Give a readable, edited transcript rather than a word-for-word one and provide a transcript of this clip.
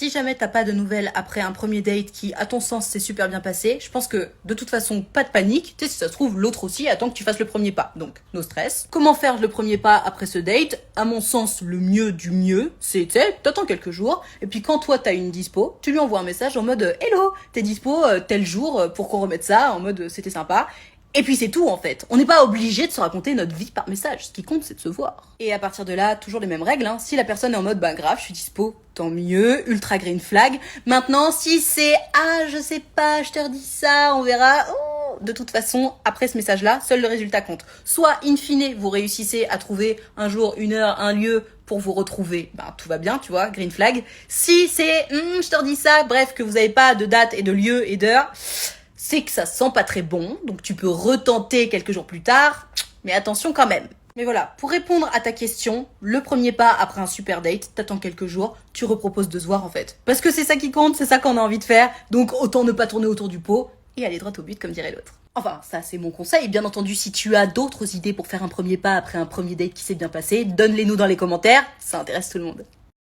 Si jamais t'as pas de nouvelles après un premier date qui, à ton sens, s'est super bien passé, je pense que, de toute façon, pas de panique. Tu sais, si ça se trouve, l'autre aussi attend que tu fasses le premier pas. Donc, no stress. Comment faire le premier pas après ce date? À mon sens, le mieux du mieux, c'est, tu sais, t'attends quelques jours, et puis quand toi t'as une dispo, tu lui envoies un message en mode Hello, t'es dispo tel jour pour qu'on remette ça, en mode c'était sympa. Et puis c'est tout en fait. On n'est pas obligé de se raconter notre vie par message. Ce qui compte, c'est de se voir. Et à partir de là, toujours les mêmes règles. Hein. Si la personne est en mode bah grave, je suis dispo, tant mieux, ultra green flag. Maintenant, si c'est ah je sais pas, je te redis ça, on verra. Oh, de toute façon, après ce message-là, seul le résultat compte. Soit in fine, vous réussissez à trouver un jour, une heure, un lieu pour vous retrouver, ben tout va bien, tu vois, green flag. Si c'est je te redis ça, bref, que vous avez pas de date et de lieu et d'heure, c'est que ça sent pas très bon, donc tu peux retenter quelques jours plus tard, mais attention quand même. Mais voilà, pour répondre à ta question, le premier pas après un super date, t'attends quelques jours, tu reproposes de se voir en fait. Parce que c'est ça qui compte, c'est ça qu'on a envie de faire, donc autant ne pas tourner autour du pot et aller droit au but comme dirait l'autre. Enfin, ça c'est mon conseil, bien entendu si tu as d'autres idées pour faire un premier pas après un premier date qui s'est bien passé, donne-les nous dans les commentaires, ça intéresse tout le monde.